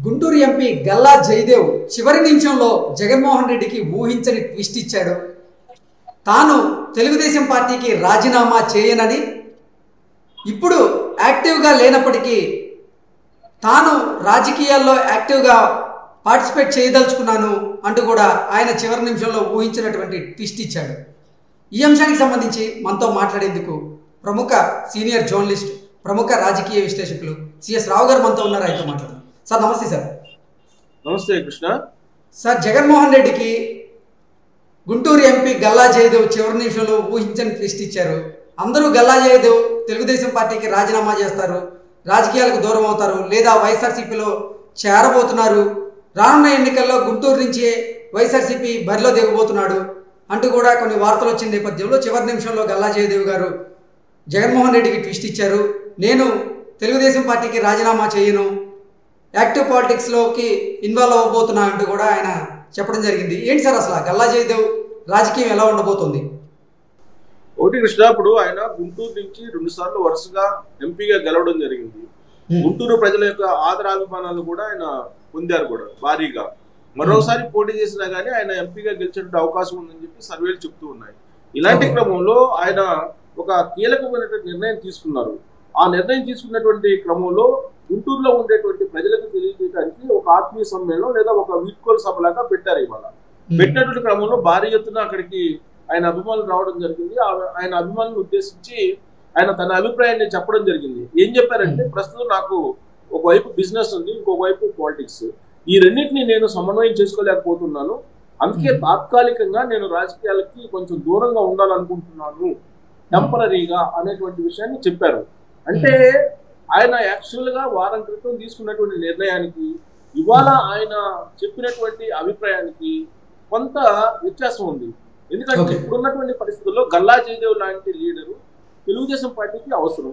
Guntur MP Galla Jayadev చివరి నిమిషంలో జగన్మోహన్ రెడ్డికి ఊహించని ట్విస్ట్ ఇచ్చాడు. తాను తెలుగుదేశం పార్టీకి రాజీనామా చేయనని, ఇప్పుడు యాక్టివ్గా లేనప్పటికీ తాను రాజకీయాల్లో యాక్టివ్గా పార్టిసిపేట్ చేయదలుచుకున్నాను అంటూ కూడా ఆయన చివరి నిమిషంలో ఊహించినటువంటి ట్విస్ట్ ఇచ్చాడు. ఈ అంశానికి సంబంధించి మనతో మాట్లాడేందుకు ప్రముఖ సీనియర్ జర్నలిస్ట్, ప్రముఖ రాజకీయ విశ్లేషకులు సిఎస్ రావు గారు మనతో ఉన్నారు. ఆయనతో మాట్లాడదాం. సార్ నమస్తే. సార్ నమస్తే కృష్ణ. సార్, జగన్మోహన్ రెడ్డికి గుంటూరు ఎంపీ గల్లా జయదేవ్ చివరి నిమిషంలో ఊహించని ట్విస్ట్ ఇచ్చారు. అందరూ గల్లా జయదేవ్ తెలుగుదేశం పార్టీకి రాజీనామా చేస్తారు, రాజకీయాలకు దూరం అవుతారు, లేదా వైఎస్ఆర్సీపీలో చేరబోతున్నారు, రానున్న ఎన్నికల్లో గుంటూరు నుంచే వైఎస్ఆర్సీపీ బరిలో దిగబోతున్నాడు అంటూ కూడా కొన్ని వార్తలు వచ్చిన నేపథ్యంలో చివరి నిమిషంలో గల్లా జయదేవ్ గారు జగన్మోహన్ రెడ్డికి ట్విస్ట్ ఇచ్చారు. నేను తెలుగుదేశం పార్టీకి రాజీనామా చేయను, యాక్టివ్ పాలిటిక్స్లోకి ఇన్వాల్వ్ అవ్వబోతున్నా అంటూ కూడా ఆయన చెప్పడం జరిగింది. ఏంటి సార్ అసలు గల్లా జయదేవ్ రాజకీయం ఎలా ఉండబోతుంది? ఒకటి కృష్ణ, ఇప్పుడు ఆయన గుంటూరు నుంచి 2 సార్లు వరుసగా ఎంపీగా గెలవడం జరిగింది. గుంటూరు ప్రజల యొక్క ఆదరాభిమానాలు కూడా ఆయన పొందారు కూడా భారీగా. మరోసారి పోటీ చేసినా గానీ ఆయన ఎంపీగా గెలిచేటువంటి అవకాశం ఉందని చెప్పి సర్వేలు చెప్తూ ఉన్నాయి. ఇలాంటి క్రమంలో ఆయన ఒక కీలకమైనటువంటి నిర్ణయం తీసుకున్నారు. ఆ నిర్ణయం తీసుకున్నటువంటి క్రమంలో గుంటూరులో ఉండేటువంటి ప్రజలకు తెలియజేయడానికి ఒక ఆత్మీయ సమ్మేళనం లేదా ఒక వీడ్కోలు సభలాగా పెట్టారు. ఇవాళ పెట్టినటువంటి క్రమంలో భారీ ఎత్తున అక్కడికి ఆయన అభిమానులు రావడం జరిగింది. ఆయన అభిమానులను ఉద్దేశించి ఆయన తన అభిప్రాయాన్ని చెప్పడం జరిగింది. ఏం చెప్పారంటే, ప్రస్తుతం నాకు ఒకవైపు బిజినెస్ ఉంది, ఇంకొక వైపు పాలిటిక్స్, ఈ రెండింటిని నేను సమన్వయం చేసుకోలేకపోతున్నాను, అందుకే తాత్కాలికంగా నేను రాజకీయాలకి కొంచెం దూరంగా ఉండాలనుకుంటున్నాను టెంపరీగా అనేటువంటి విషయాన్ని చెప్పారు. అంటే ఆయన యాక్చువల్ గా వారం క్రితం తీసుకున్నటువంటి నిర్ణయానికి ఇవాళ ఆయన చెప్పినటువంటి అభిప్రాయానికి కొంత వ్యత్యాసం ఉంది. ఎందుకంటే ఇప్పుడున్నటువంటి పరిస్థితుల్లో గల్లా జయదేవ్ లాంటి లీడరు తెలుగుదేశం పార్టీకి అవసరం.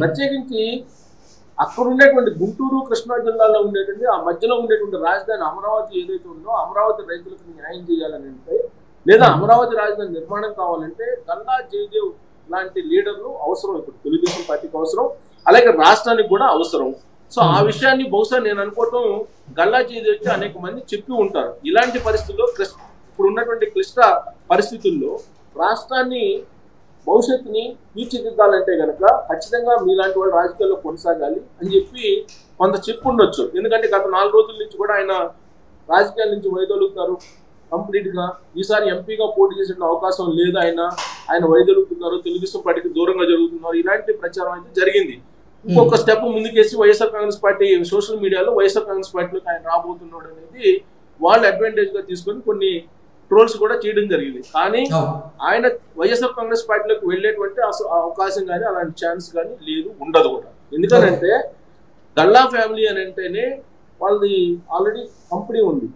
ప్రత్యేకించి అక్కడ ఉండేటువంటి గుంటూరు, కృష్ణా జిల్లాలో ఉండేటువంటి ఆ మధ్యలో ఉండేటువంటి రాజధాని అమరావతి ఏదైతే ఉందో, అమరావతి రైతులకు న్యాయం చేయాలని అంటే, లేదా అమరావతి రాజధాని నిర్మాణం కావాలంటే గల్లా జయదేవ్ లాంటి లీడర్లు అవసరం. ఇప్పుడు తెలుగుదేశం పార్టీకి అవసరం, అలాగే రాష్ట్రానికి కూడా అవసరం. సో ఆ విషయాన్ని బహుశా నేను అనుకోవటం గల్లా జయదేవ్కి అనేక మంది చెప్పి ఉంటారు. ఇలాంటి పరిస్థితుల్లో ఇప్పుడు ఉన్నటువంటి క్లిష్ట పరిస్థితుల్లో రాష్ట్రాన్ని భవిష్యత్తుని తీర్చిదిద్దాలంటే కనుక ఖచ్చితంగా మీలాంటి వాళ్ళు రాజకీయాల్లో కొనసాగాలి అని చెప్పి కొంత చెప్పు ఉండొచ్చు. ఎందుకంటే గత 4 రోజుల నుంచి కూడా ఆయన రాజకీయాల నుంచి వైదొలుగుతారు కంప్లీట్ గా. ఈసారి ఎంపీగా పోటీ చేసే అవకాశం లేదు, ఆయన వైదొలుగుతున్నారు, తెలుగుదేశం పార్టీకి దూరంగా జరుగుతున్నారు, ఇలాంటి ప్రచారం అయితే జరిగింది. ఇంకొక స్టెప్ ముందుకేసి వైఎస్ఆర్ కాంగ్రెస్ పార్టీ సోషల్ మీడియాలో వైఎస్ఆర్ కాంగ్రెస్ పార్టీలోకి ఆయన రాబోతున్నాడు అనేది వాళ్ళు అడ్వాంటేజ్ గా తీసుకొని కొన్ని ట్రోల్స్ కూడా చేయడం జరిగింది. కానీ ఆయన వైఎస్ఆర్ కాంగ్రెస్ పార్టీలోకి వెళ్ళేటువంటి అవకాశం కానీ అలాంటి ఛాన్స్ కానీ లేదు, ఉండదు కూడా. ఎందుకంటే గల్లా ఫ్యామిలీ అని అంటేనే వాళ్ళది ఆల్రెడీ కంపెనీ ఉంది.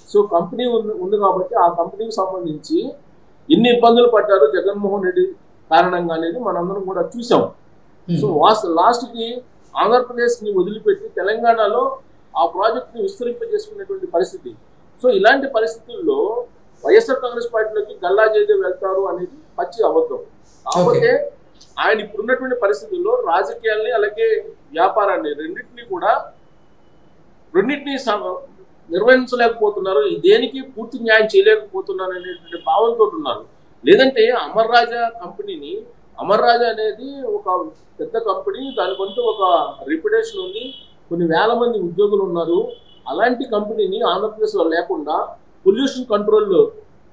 సో కంపెనీ ఉంది కాబట్టి ఆ కంపెనీకి సంబంధించి ఎన్ని ఇబ్బందులు పడ్డారో జగన్మోహన్ రెడ్డి కారణంగా అనేది మనందరం కూడా చూసాం. సో లాస్ట్ కి ఆంధ్రప్రదేశ్ ని వదిలిపెట్టి తెలంగాణలో ఆ ప్రాజెక్ట్ ని విస్తరింపజేసుకునేటువంటి పరిస్థితి. సో ఇలాంటి పరిస్థితుల్లో వైఎస్ఆర్ కాంగ్రెస్ పార్టీలోకి గల్లా జయదేవ్ వెళ్తారు అనేది పచ్చి అబద్ధం. కాకపోతే ఆయన ఇప్పుడున్నటువంటి పరిస్థితుల్లో రాజకీయాల్ని అలాగే వ్యాపారాన్ని రెండింటినీ నిర్వహించలేకపోతున్నారు, దేనికి పూర్తి న్యాయం చేయలేకపోతున్నారు అనేటువంటి భావంతో ఉన్నారు. లేదంటే అమర్ రాజా కంపెనీని, అమర్ రాజా అనేది ఒక పెద్ద కంపెనీ, దానికంటూ ఒక రెప్యుటేషన్ ఉంది, కొన్ని వేల మంది ఉద్యోగులు ఉన్నారు. అలాంటి కంపెనీని ఆంధ్రప్రదేశ్లో లేకుండా పొల్యూషన్ కంట్రోల్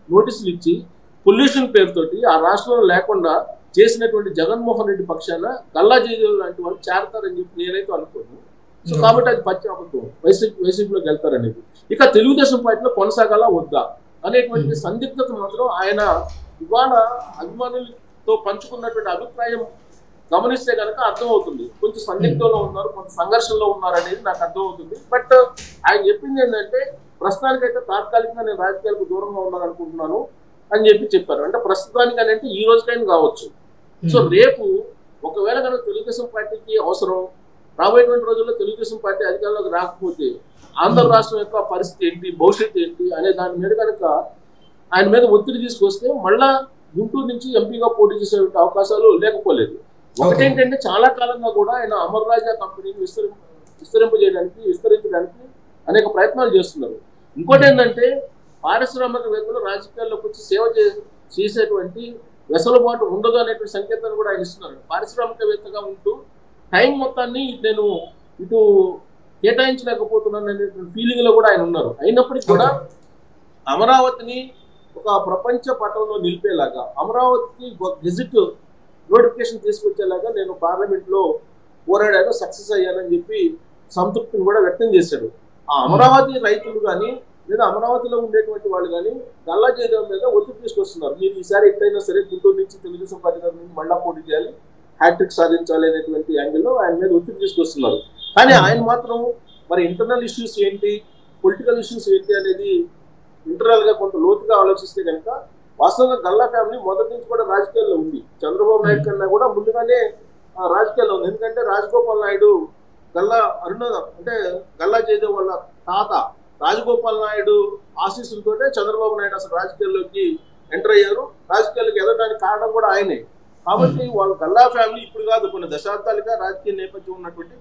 నోటీసులు ఇచ్చి పొల్యూషన్ పేరుతోటి ఆ రాష్ట్రంలో లేకుండా చేసినటువంటి జగన్మోహన్ రెడ్డి పక్షాన గల్లా జయదేవ్ లాంటి వాళ్ళు చేరతారని చెప్పి నేనైతే అనుకోను. సో కాబట్టి అది పచ్చి అబద్ధం, వైసీపీలోకి వెళ్తారనేది. ఇక తెలుగుదేశం పార్టీలో కొనసాగాలా వద్దా అనేటువంటి సందిగ్ధత మాత్రం ఆయన ఇవాళ అభిమానులతో పంచుకున్నటువంటి అభిప్రాయం గమనిస్తే కనుక అర్థమవుతుంది. కొంచెం సందిగ్ధంలో ఉన్నారు, కొంత సంఘర్షణలో ఉన్నారు అనేది నాకు అర్థమవుతుంది. బట్ ఆయన చెప్పింది ఏంటంటే, ప్రస్తుతానికైతే తాత్కాలికంగా నేను రాజకీయాలకు దూరంగా ఉండాలనుకుంటున్నాను అని చెప్పారు. అంటే ప్రస్తుతానికి అని అంటే ఈ రోజుకైనా కావచ్చు. సో రేపు ఒకవేళ కనుక తెలుగుదేశం పార్టీకి అవసరం, రాబోయేటువంటి రోజుల్లో తెలుగుదేశం పార్టీ అధికారంలోకి రాకపోతే ఆంధ్ర రాష్ట్రం యొక్క పరిస్థితి ఏంటి, భవిష్యత్తు ఏంటి అనే దాని మీద కనుక ఆయన మీద ఒత్తిడి తీసుకొస్తే మళ్ళా గుంటూరు నుంచి ఎంపీగా పోటీ చేసే అవకాశాలు లేకపోలేదు. ఒకటేంటంటే చాలా కాలంగా కూడా ఆయన అమర్ రాజా కంపెనీని విస్తరించడానికి అనేక ప్రయత్నాలు చేస్తున్నారు. ఇంకోటి ఏంటంటే పారిశ్రామికవేత్తలు రాజకీయాల్లోకి వచ్చి సేవ చేసేటువంటి వెసులుబాటు ఉండదు అనేటువంటి సంకేతాన్ని కూడా ఆయన ఇస్తున్నారు. పారిశ్రామికవేత్తగా ఉంటూ టైం మొత్తాన్ని నేను ఇటు కేటాయించలేకపోతున్నాను అనేటువంటి ఫీలింగ్ లో కూడా ఆయన ఉన్నారు. అయినప్పటికీ కూడా అమరావతిని ఒక ప్రపంచ పటంలో నిలిపేలాగా, అమరావతికి గెజిట్ నోటిఫికేషన్ తీసుకొచ్చేలాగా నేను పార్లమెంట్ లో పోరాడాను, సక్సెస్ అయ్యానని చెప్పి సంతృప్తిని కూడా వ్యక్తం చేశాడు. ఆ అమరావతి రైతులు కానీ లేదా అమరావతిలో ఉండేటువంటి వాళ్ళు కానీ గల్లా జయదేవ్ మీద ఒత్తిడి తీసుకొస్తున్నారు. మీరు ఈసారి ఎక్కడైనా సరే గుంటూరు నుంచి తెలుగుదేశం పార్టీ నుంచి మళ్ళా పోటీ చేయాలి, హ్యాట్రిక్ సాధించాలి అనేటువంటి యాంగిల్లో ఆయన మీద ఒత్తిడి తీసుకొస్తున్నారు. కానీ ఆయన మాత్రం మరి ఇంటర్నల్ ఇష్యూస్ ఏంటి, పొలిటికల్ ఇష్యూస్ ఏంటి అనేది ఇంటర్నల్ గా కొంత లోతుగా ఆలోచిస్తే కనుక వాస్తవంగా గల్లా ఫ్యామిలీ మొదటి నుంచి కూడా రాజకీయాల్లో ఉంది. చంద్రబాబు నాయుడు కన్నా కూడా ముందుగానే రాజకీయాల్లో ఉంది. ఎందుకంటే రాజగోపాల్ నాయుడు గల్లా జయదేవ్ వాళ్ళ తాత రాజగోపాల్ నాయుడు ఆశీస్సులతోటే చంద్రబాబు నాయుడు అసలు రాజకీయాల్లోకి ఎంటర్ అయ్యారు. రాజకీయాలకు ఎదగడానికి కారణం కూడా ఆయనే. కాబట్టి వాళ్ళు గల్లా ఫ్యామిలీ ఇప్పుడు కాదు, కొన్ని దశాబ్దాలుగా రాజకీయ నేపథ్యం ఉన్నటువంటి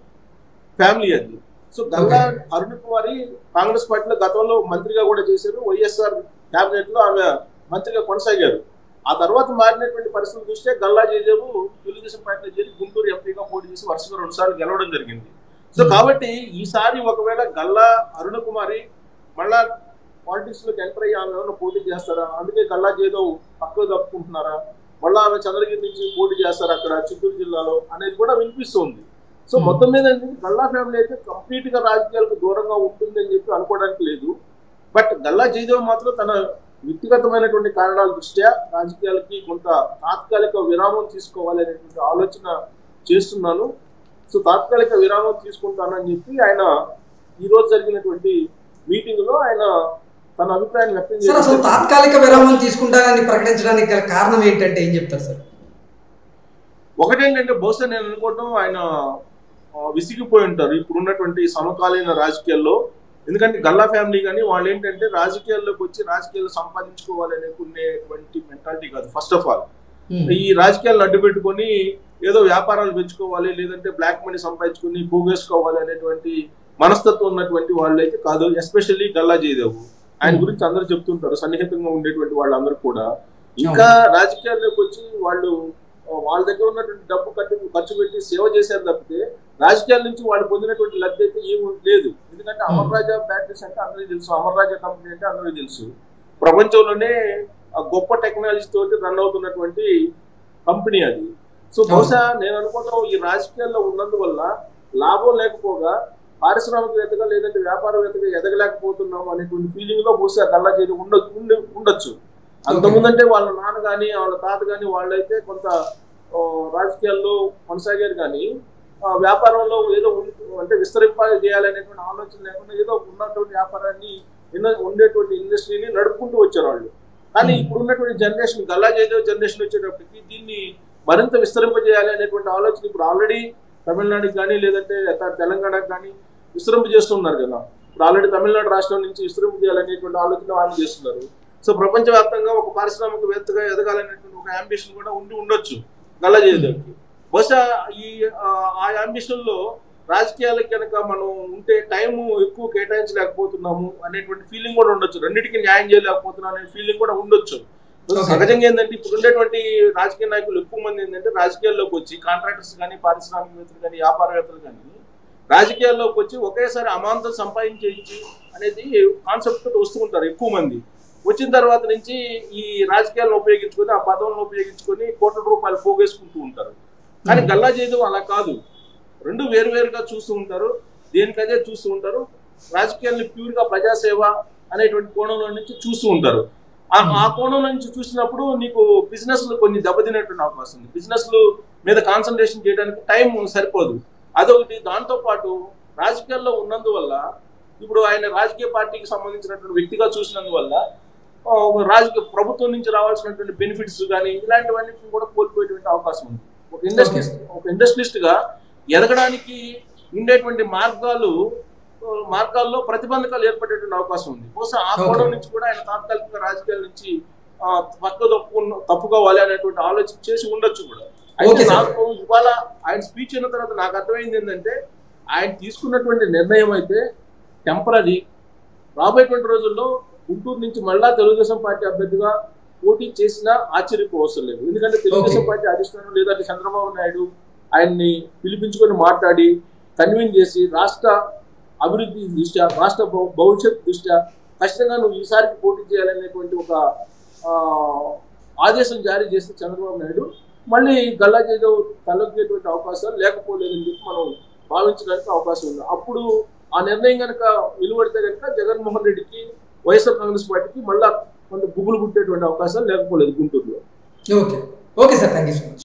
ఫ్యామిలీ అది. సో గల్లా అరుణ్ కుమారి కాంగ్రెస్ పార్టీలో గతంలో మంత్రిగా కూడా చేశారు. వైఎస్ఆర్ క్యాబినెట్ లో ఆమె మంత్రిగా కొనసాగారు. ఆ తర్వాత మారినటువంటి పరిస్థితుల దృష్ట్యా గల్లా జయదేవ్ తెలుగుదేశం పార్టీలో చేరి గుంటూరు ఎంపీగా పోటీ చేసి వరుసగా 2 సార్లు గెలవడం జరిగింది. సో కాబట్టి ఈసారి ఒకవేళ గల్లా అరుణ్ కుమారి మళ్ళా పాలిటిక్స్ లోకి ఎంటర్ అయ్యి ఆమె ఏమైనా పోటీ చేస్తారా, అందుకే గల్లా జయదేవ్ పక్కకు తప్పుకుంటున్నారా, మళ్ళీ ఆమె చంద్రగిరి నుంచి పోటీ చేస్తారా అక్కడ చిత్తూరు జిల్లాలో అనేది కూడా వినిపిస్తుంది. సో మొత్తం మీద గల్లా ఫ్యామిలీ అయితే కంప్లీట్ గా రాజకీయాలకు దూరంగా ఉంటుంది అని చెప్పి అనుకోవడానికి లేదు. బట్ గల్లా జయదేవ్ మాత్రం తన వ్యక్తిగతమైనటువంటి కారణాల దృష్ట్యా రాజకీయాలకి కొంత తాత్కాలిక విరామం తీసుకోవాలి అనేటువంటి ఆలోచన చేస్తున్నాను. సో తాత్కాలిక విరామం తీసుకుంటానని చెప్పి ఆయన ఈ రోజు జరిగినటువంటి మీటింగ్ లో ఆయన తన అభిప్రాయాన్ని వ్యక్తం చేశారు. అసలు తాత్కాలిక విరామం తీసుకుంటానని ప్రకటించడానికి గల కారణం ఏంటంటే ఏం చెప్తారు సార్? ఒకటేంటంటే బహుశా నేను అనుకోవటం ఆయన విసిగిపోయి ఉంటారు ఇప్పుడున్నటువంటి సమకాలీన రాజకీయాల్లో. ఎందుకంటే గల్లా ఫ్యామిలీ కానీ వాళ్ళు ఏంటంటే రాజకీయాల్లోకి వచ్చి రాజకీయాలు సంపాదించుకోవాలనేటువంటి మెంటాలిటీ కాదు. ఫస్ట్ ఆఫ్ ఆల్ ఈ రాజకీయాలను అడ్డు పెట్టుకొని ఏదో వ్యాపారాలు పెంచుకోవాలి, లేదంటే బ్లాక్ మనీ సంపాదించుకొని పోగేసుకోవాలి అనేటువంటి మనస్తత్వం ఉన్నటువంటి వాళ్ళు అయితే కాదు. ఎస్పెషల్లీ గల్లా జయదేవ్, ఆయన గురించి అందరూ చెప్తుంటారు, సన్నిహితంగా ఉండేటువంటి వాళ్ళందరూ కూడా. ఇంకా రాజకీయాల్లోకి వచ్చి వాళ్ళు వాళ్ళ దగ్గర ఉన్నటువంటి డబ్బు ఖర్చు పెట్టి సేవ చేశారు తప్పితే రాజకీయాల నుంచి వాళ్ళు పొందినటువంటి లబ్ధి అయితే ఏమి లేదు. ఎందుకంటే అమర్ రాజా బ్యాటరీస్ అంటే అందరికీ తెలుసు, అమర్ రాజా కంపెనీ అంటే అందరికీ తెలుసు. ప్రపంచంలోనే గొప్ప టెక్నాలజీ తోటి రన్ అవుతున్నటువంటి కంపెనీ అది. సో బహుశా నేను అనుకుంటాం ఈ రాజకీయాల్లో ఉన్నందువల్ల లాభం లేకపోగా పారిశ్రామికవేత్తగా లేదంటే వ్యాపారవేత్తగా ఎదగలేకపోతున్నాం అనేటువంటి ఫీలింగ్ లో బహుశా గల్లా జయదేవ్ ఉండొచ్చు. అంతకుముందంటే వాళ్ళ నాన్న కానీ వాళ్ళ తాత కానీ వాళ్ళైతే కొంత రాజకీయాల్లో కొనసాగారు, కానీ వ్యాపారంలో ఏదో అంటే చేయాలనేటువంటి ఆలోచన లేకుండా ఏదో ఉన్నటువంటి వ్యాపారాన్ని ఉండేటువంటి ఇండస్ట్రీని నడుపుకుంటూ వచ్చారు వాళ్ళు. కానీ ఇప్పుడున్నటువంటి జనరేషన్, గల్లా జయదేవ్ జనరేషన్ వచ్చేటప్పటికి దీన్ని మరింత విస్తరింపజేయాలి అనేటువంటి ఆలోచన ఇప్పుడు ఆల్రెడీ తమిళనాడుకి కానీ లేదంటే తెలంగాణకు కానీ విస్తరింపజేస్తున్నారు కదా. ఇప్పుడు ఆల్రెడీ తమిళనాడు రాష్ట్రం నుంచి విస్తరింపజేయాలనేటువంటి ఆలోచన వాళ్ళు చేస్తున్నారు. సో ప్రపంచవ్యాప్తంగా ఒక పారిశ్రామికవేత్తగా ఎదగాలనేటువంటి ఒక అంబిషన్ కూడా ఉండొచ్చు గల్లా జయదేవ్కి. బహుశా ఆ అంబిషన్ లో రాజకీయాలకు కనుక మనం ఉంటే టైం ఎక్కువ కేటాయించలేకపోతున్నాము అనేటువంటి ఫీలింగ్ కూడా ఉండొచ్చు. రెండింటికి న్యాయం చేయలేకపోతున్నాం అనే ఫీలింగ్ కూడా ఉండొచ్చు. సహజంగా ఏంటంటే ఇప్పుడు ఉండేటువంటి రాజకీయ నాయకులు ఎక్కువ మంది ఏంటంటే రాజకీయాల్లోకి వచ్చి కాంట్రాక్టర్స్ కానీ పారిశ్రామికవేత్తలు కానీ వ్యాపారవేత్తలు కానీ రాజకీయాల్లోకి వచ్చి ఒకేసారి అమాంతం సంపాదించేయించి అనేది కాన్సెప్ట్ తోటి వస్తూ ఉంటారు ఎక్కువ మంది. వచ్చిన తర్వాత నుంచి ఈ రాజకీయాలను ఉపయోగించుకొని ఆ పదవులను ఉపయోగించుకొని కోట్ల రూపాయలు పోగేసుకుంటూ ఉంటారు. కానీ గల్లా జయదేవ్ అలా కాదు, రెండు వేరువేరుగా చూస్తూ ఉంటారు, దేనికదే చూస్తూ ఉంటారు. రాజకీయాలను ప్యూర్ గా ప్రజాసేవ అనేటువంటి కోణంలో నుంచి చూస్తూ ఉంటారు. ఆ కోణం నుంచి చూసినప్పుడు నీకు బిజినెస్ లో కొన్ని దెబ్బతినేటువంటి అవకాశం ఉంది. బిజినెస్ మీద కాన్సన్ట్రేషన్ చేయడానికి టైం సరిపోదు. అదొకటి. దాంతో పాటు రాజకీయాల్లో ఉన్నందువల్ల ఇప్పుడు ఆయన రాజకీయ పార్టీకి సంబంధించినటువంటి వ్యక్తిగా చూసినందువల్ల ప్రభుత్వం నుంచి రావాల్సినటువంటి బెనిఫిట్స్ కానీ ఇలాంటివన్నిటిని కూడా కోల్పోయేటువంటి అవకాశం ఉంది. ఒక ఇండస్ట్రియలిస్ట్ గా ఎదగడానికి ఉండేటువంటి మార్గాల్లో ప్రతిబంధకాలు ఏర్పడేటువంటి అవకాశం ఉంది. బహుశా ఆ కోణం నుంచి కూడా ఆయన తాత్కాలిక రాజకీయాల నుంచి తప్పుకోవాలి అనేటువంటి ఆలోచన చేసి ఉండొచ్చు కూడా. అయితే నాకు ఇవాళ ఆయన స్పీచ్ అయిన తర్వాత నాకు అర్థమైంది ఏంటంటే ఆయన తీసుకున్నటువంటి నిర్ణయం అయితే టెంపరీ. రాబోయేటువంటి రోజుల్లో గుంటూరు నుంచి మళ్ళా తెలుగుదేశం పార్టీ అభ్యర్థిగా పోటీ చేసినా ఆశ్చర్యపోవసరం లేదు. ఎందుకంటే తెలుగుదేశం పార్టీ అధిష్టానం లేదంటే చంద్రబాబు నాయుడు ఆయన్ని పిలిపించుకొని మాట్లాడి కన్విన్స్ చేసి రాష్ట్ర అభివృద్ధి దృష్ట్యా, రాష్ట్ర భవిష్యత్ దృష్ట్యా ఖచ్చితంగా నువ్వు ఈసారికి పోటీ చేయాలనేటువంటి ఒక ఆదేశం జారీ చేస్తే చంద్రబాబు నాయుడు మళ్ళీ గల్లా జయదేవ్ తలొగ్గేటువంటి అవకాశాలు లేకపోలేదని చెప్పి మనం భావించడానికి అవకాశం ఉంది. అప్పుడు ఆ నిర్ణయం కనుక నిలబడితే కనుక జగన్మోహన్ రెడ్డికి, వైఎస్ఆర్ కాంగ్రెస్ పార్టీకి మళ్ళా కొంత బుగులు పుట్టేటువంటి అవకాశాలు లేకపోలేదు గుంటూరులో. Okay okay sir, thank you so much.